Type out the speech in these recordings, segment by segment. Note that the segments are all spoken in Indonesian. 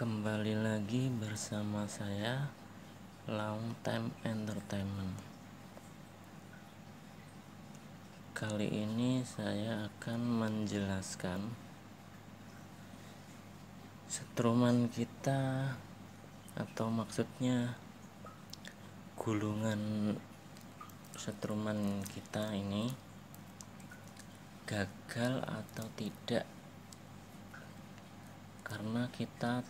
Kembali lagi bersama saya Long Time Entertainment. Kali ini saya akan menjelaskan setruman kita, atau maksudnya gulungan setruman kita ini gagal atau tidak, karena kita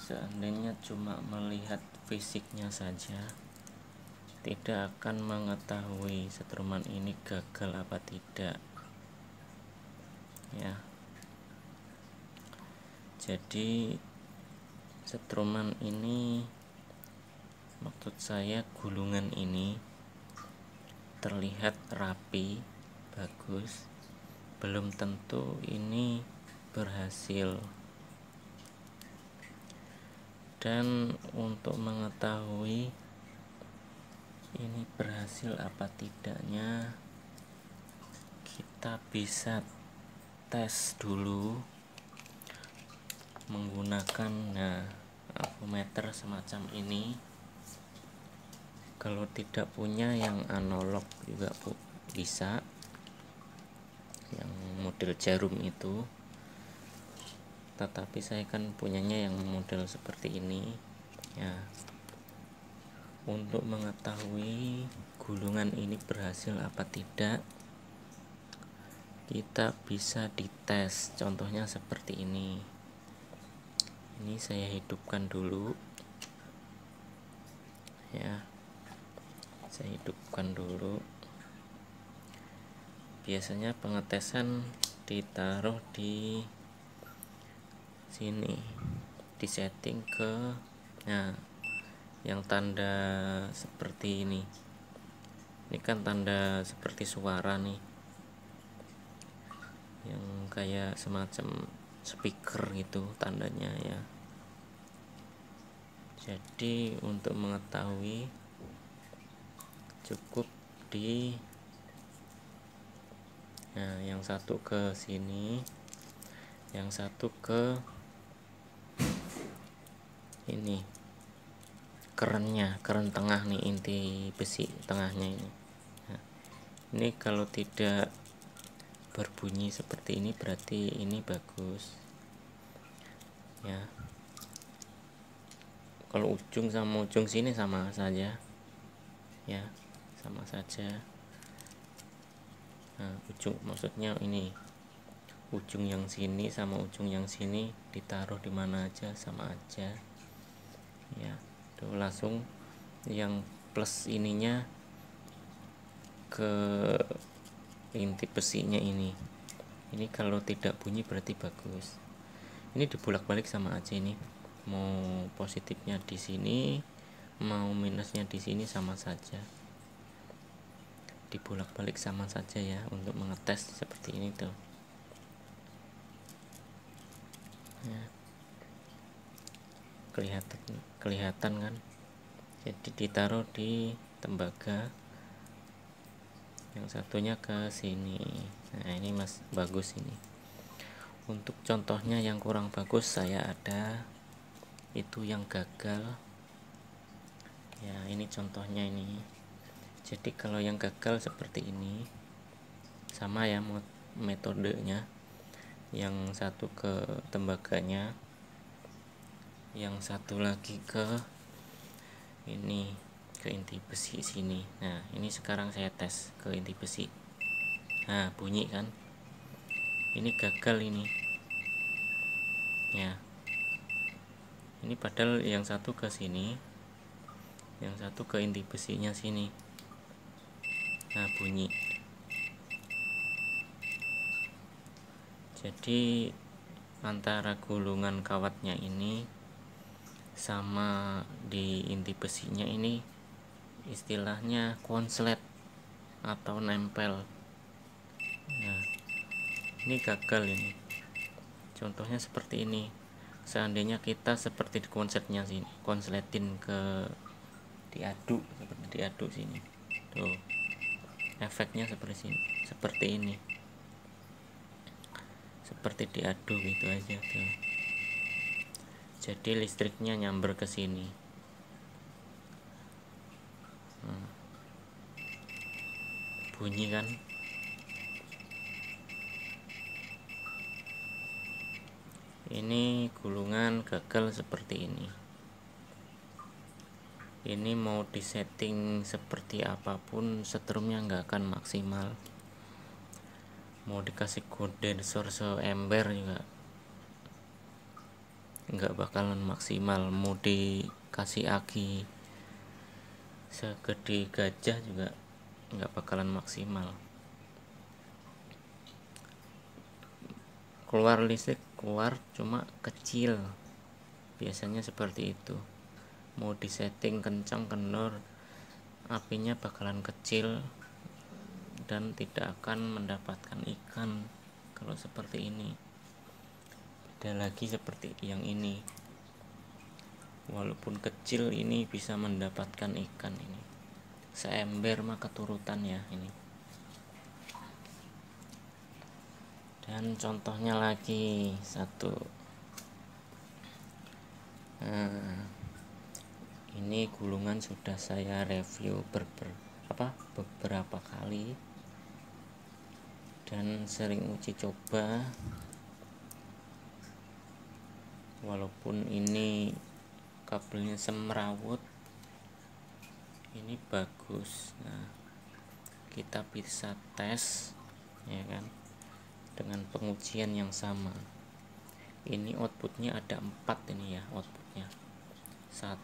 seandainya cuma melihat fisiknya saja tidak akan mengetahui setruman ini gagal apa tidak ya. Jadi setruman ini, maksud saya gulungan ini terlihat rapi, bagus, belum tentu ini berhasil. Dan untuk mengetahui ini berhasil apa tidaknya, kita bisa tes dulu menggunakan apometer semacam ini. Kalau tidak punya yang analog juga bisa, yang model jarum itu, tetapi saya kan punyanya yang model seperti ini ya. Untuk mengetahui gulungan ini berhasil apa tidak, kita bisa dites. Contohnya seperti ini. Ini saya hidupkan dulu ya, saya hidupkan dulu. Biasanya pengetesan ditaruh di sini, di setting ke yang tanda seperti ini. Ini kan tanda seperti suara nih, yang kayak semacam speaker gitu tandanya ya. Jadi untuk mengetahui cukup di yang satu ke sini, yang satu ke ini kerennya, keren tengah nih, inti besi tengahnya ini. Ini kalau tidak berbunyi seperti ini berarti ini bagus ya. Kalau ujung sama ujung sini sama saja ya, sama saja. Ujung maksudnya ini, ujung yang sini sama ujung yang sini ditaruh di mana aja sama aja ya. Tuh langsung yang plus ininya ke inti besinya ini. Ini kalau tidak bunyi berarti bagus. Ini dibolak-balik sama aja, ini mau positifnya di sini mau minusnya di sini sama saja, dibolak-balik sama saja ya, untuk mengetes seperti ini tuh ya. Kelihatan kan. Jadi ditaruh di tembaga, yang satunya ke sini. Nah ini mas bagus ini. Untuk contohnya yang kurang bagus saya ada itu yang gagal ya. Ini contohnya ini. Jadi kalau yang gagal seperti ini sama ya metodenya, yang satu ke tembaganya, yang satu lagi ke ini, ke inti besi sini. Nah ini sekarang saya tes ke inti besi. Nah bunyi kan, ini gagal ini ya. Ini padahal yang satu ke sini, yang satu ke inti besinya sini. Nah bunyi. Jadi antara gulungan kawatnya ini sama di inti besinya ini istilahnya konslet atau nempel. Nah ini gagal ini. Contohnya seperti ini. Seandainya kita seperti di konsletnya sini, konsletin ke diaduk, seperti diaduk sini tuh, efeknya seperti sini, seperti ini, seperti diaduk gitu aja tuh. jadi listriknya nyamber ke sini. Bunyi kan. Ini gulungan gagal seperti ini. Ini mau disetting seperti apapun, setrumnya nggak akan maksimal. Mau dikasih kondensor seember juga nggak bakalan maksimal. Mau dikasih aki segede gajah juga nggak bakalan maksimal. Keluar listrik, keluar cuma kecil, biasanya seperti itu. Mau disetting kencang kendor, apinya bakalan kecil dan tidak akan mendapatkan ikan kalau seperti ini. Beda lagi seperti yang ini, walaupun kecil ini bisa mendapatkan ikan. Ini seember mah keturutan ya ini. Dan contohnya lagi satu. Nah, ini gulungan sudah saya review beberapa kali dan sering uji coba. Walaupun ini kabelnya semrawut, ini bagus. Nah, kita bisa tes ya kan, dengan pengujian yang sama. Ini outputnya ada 4 ini ya, outputnya 1,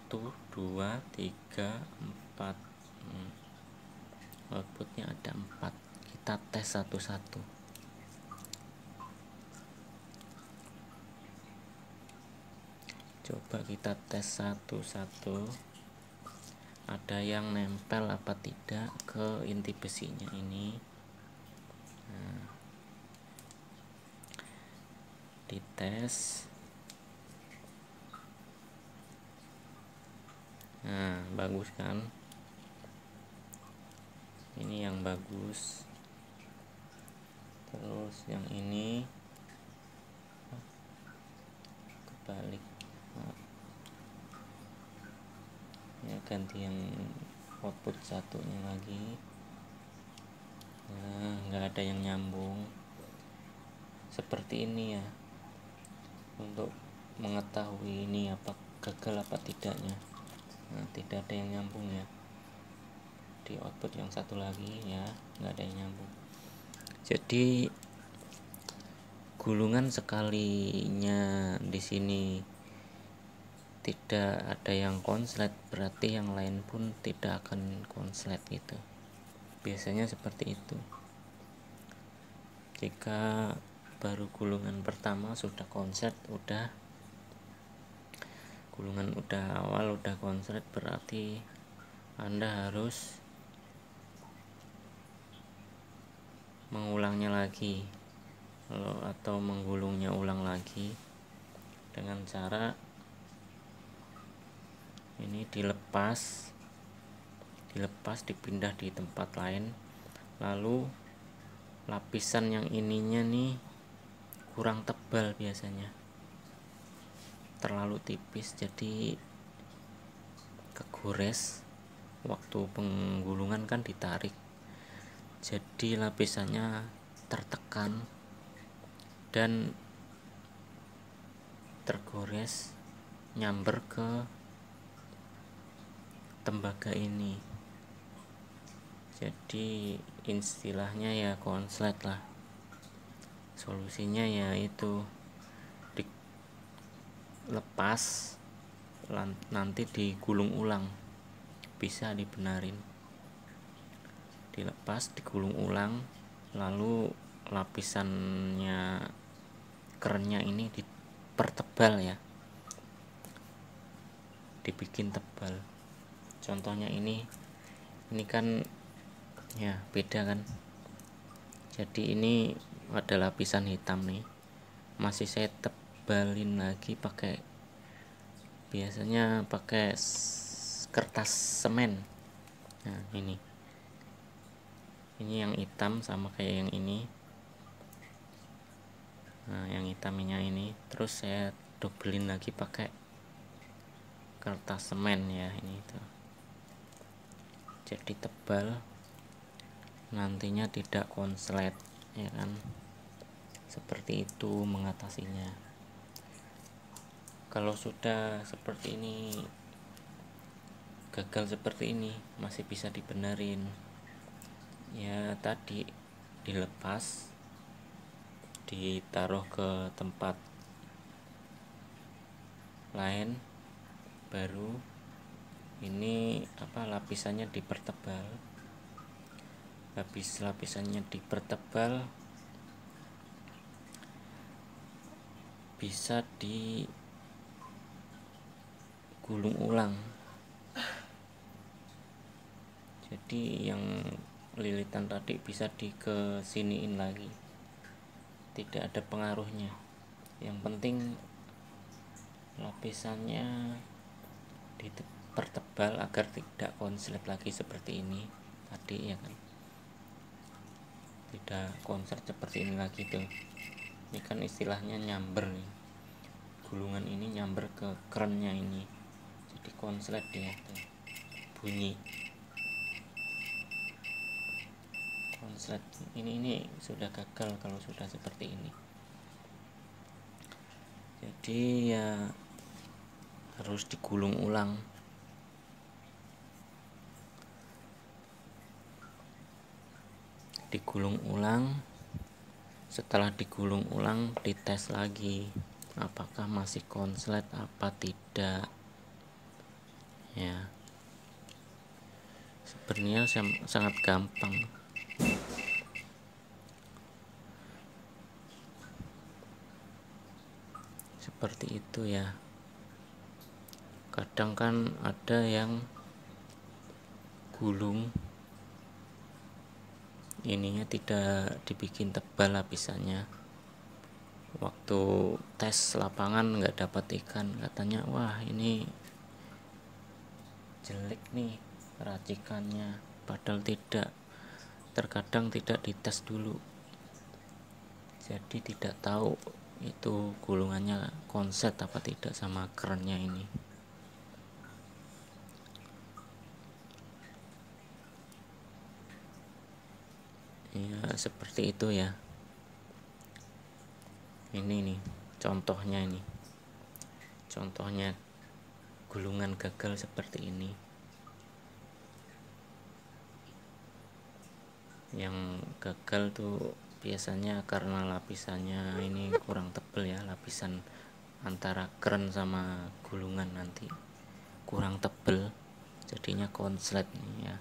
2, 3, 4. Outputnya ada 4. Kita tes satu-satu. Coba kita tes satu-satu, ada yang nempel apa tidak ke inti besinya ini. Nah, dites. Nah, bagus kan? Ini yang bagus. Terus yang ini kebalik. Nah, ya ganti yang output satunya lagi. Nah, nggak ada yang nyambung. Seperti ini ya, untuk mengetahui ini apa gagal apa tidaknya. Nah, tidak ada yang nyambung ya. Di output yang satu lagi ya, nggak ada yang nyambung. Jadi gulungan sekalinya di sini tidak ada yang konslet, berarti yang lain pun tidak akan konslet gitu. Biasanya seperti itu. Jika baru gulungan pertama sudah konslet, gulungan udah awal udah konslet, berarti Anda harus mengulangnya lagi atau menggulungnya ulang lagi dengan cara ini dilepas, dipindah di tempat lain. Lalu lapisan yang ininya nih kurang tebal, biasanya terlalu tipis, jadi kegores. Waktu penggulungan kan ditarik, jadi lapisannya tertekan dan tergores, nyamber ke tembaga ini. Jadi istilahnya ya konslet lah. Solusinya ya itu dilepas, nanti digulung ulang, bisa dibenarin. Dilepas, digulung ulang, lalu lapisannya kerennya ini dipertebal ya, dibikin tebal. Contohnya ini kan ya beda kan. Jadi ini ada lapisan hitam nih, masih saya tebalin lagi biasanya pakai kertas semen. Nah, ini yang hitam sama kayak yang ini. Nah, yang hitamnya ini terus saya dobelin lagi pakai kertas semen ya, ini tuh. Jadi tebal, nantinya tidak konslet ya kan. Seperti itu mengatasinya. Kalau sudah seperti ini, gagal seperti ini, masih bisa dibenerin ya. Tadi dilepas, ditaruh ke tempat lain, baru ini lapisannya dipertebal. Habis lapisannya dipertebal, bisa digulung ulang. Jadi yang lilitan tadi bisa dikesiniin lagi, tidak ada pengaruhnya. Yang penting lapisannya dipertebal agar tidak konslet lagi seperti ini tadi ya kan. Tidak konslet seperti ini lagi tuh. Ini kan istilahnya nyamber nih. Gulungan ini nyamber ke kerennya ini, jadi konslet dia tuh. Bunyi konslet. Ini sudah gagal kalau sudah seperti ini. Jadi ya harus digulung ulang. Setelah digulung ulang, dites lagi apakah masih konslet apa tidak ya. Sebenarnya sangat gampang. Seperti itu ya. Kadang kan ada yang gulung ininya tidak dibikin tebal lapisannya. Waktu tes lapangan nggak dapat ikan, katanya wah ini jelek nih racikannya, padahal tidak. Terkadang tidak dites dulu, jadi tidak tahu itu gulungannya konslet apa tidak sama kerennya ini. Ya seperti itu ya. Ini nih contohnya, contohnya gulungan gagal seperti ini. Yang gagal tuh biasanya karena lapisannya ini kurang tebal ya, lapisan antara keren sama gulungan nanti kurang tebal, jadinya konslet nih ya.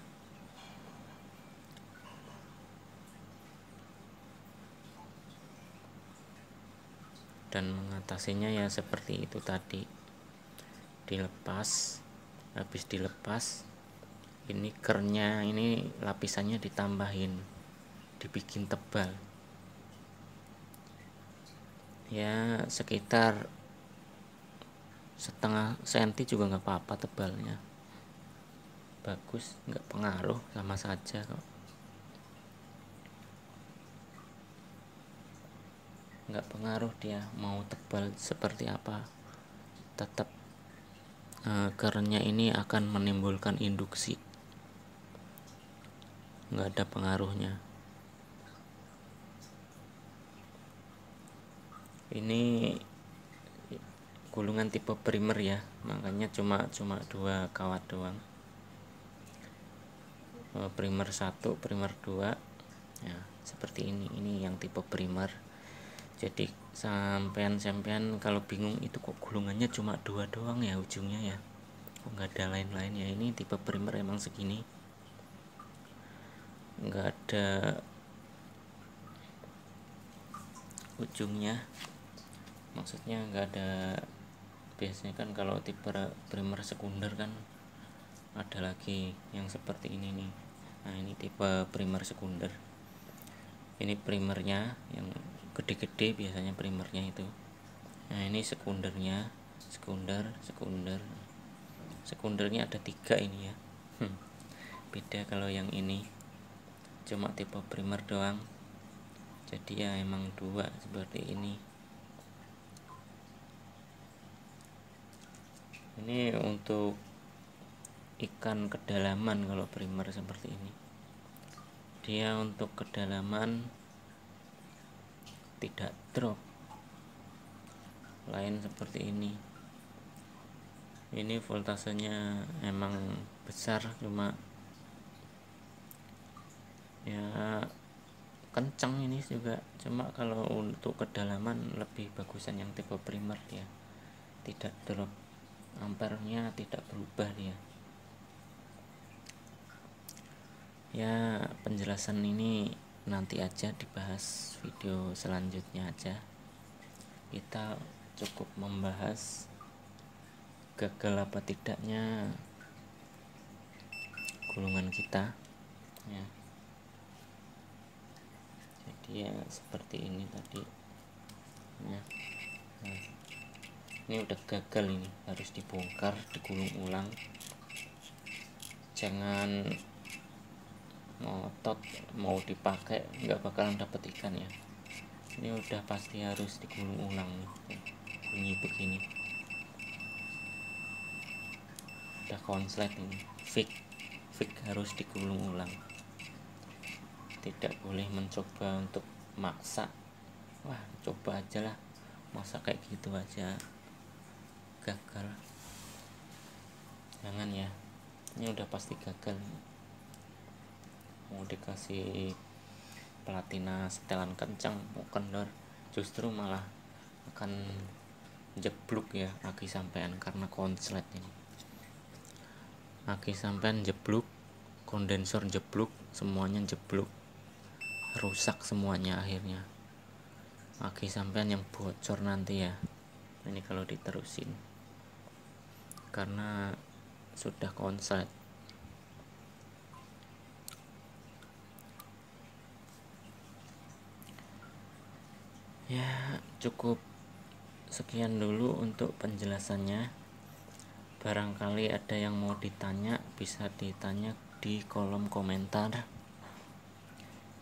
Dan mengatasinya ya seperti itu tadi, dilepas. Habis dilepas, ini kerennya, ini lapisannya ditambahin, dibikin tebal ya, sekitar setengah senti juga nggak apa-apa tebalnya, bagus, nggak pengaruh, sama saja kok. Nggak pengaruh dia mau tebal seperti apa, tetap kerennya ini akan menimbulkan induksi, nggak ada pengaruhnya. Ini gulungan tipe primer ya, makanya cuma 2 kawat doang. Primer 1, primer 2 ya, seperti ini yang tipe primer. Jadi sampean kalau bingung itu kok gulungannya cuma 2 doang ya ujungnya ya, kok nggak ada lain-lain ya, ini tipe primer emang segini, nggak ada ujungnya, maksudnya nggak ada. Biasanya kan kalau tipe primer sekunder kan ada lagi yang seperti ini nih. Nah ini tipe primer sekunder. Ini primernya yang gede-gede biasanya primernya itu. Nah ini sekundernya, sekundernya ada 3 ini ya. Beda kalau yang ini cuma tipe primer doang, jadi ya emang 2 seperti ini. Ini untuk ikan kedalaman. Kalau primer seperti ini, dia untuk kedalaman tidak drop, lain seperti ini voltasenya emang besar, cuma ya kencang ini juga. Cuma kalau untuk kedalaman lebih bagusan yang tipe primer, dia tidak drop, ampernya tidak berubah dia. Ya penjelasan ini nanti aja dibahas video selanjutnya aja. Kita cukup membahas gagal apa tidaknya gulungan kita ya. Jadi ya seperti ini tadi ya. Nah, ini udah gagal, ini harus dibongkar, digulung ulang. Jangan ngotot mau dipakai nggak bakalan dapet ikan ya. Ini udah pasti harus digulung ulang nih. Bunyi begini udah konslet ini, fix harus digulung ulang. Tidak boleh mencoba untuk maksa, wah coba aja lah, masa kayak gitu aja gagal. Jangan ya, ini udah pasti gagal. Mau dikasih platina setelan kencang, mau kendor, justru malah akan jeblok ya aki sampean, karena konslet ini. Aki sampean jeblok, kondensor jeblok, semuanya jeblok, rusak semuanya akhirnya. Aki sampean yang bocor nanti ya, ini kalau diterusin, karena sudah konslet. Ya cukup sekian dulu untuk penjelasannya. Barangkali ada yang mau ditanya, bisa ditanya di kolom komentar.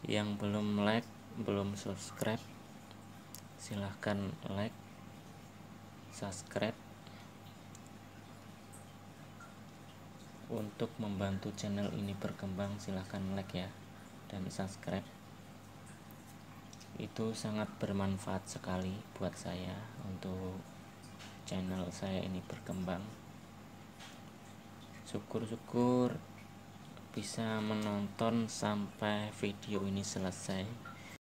Yang belum like, belum subscribe, silahkan like, subscribe untuk membantu channel ini berkembang. Silahkan like ya, dan subscribe, itu sangat bermanfaat sekali buat saya untuk channel saya ini berkembang. Syukur-syukur bisa menonton sampai video ini selesai.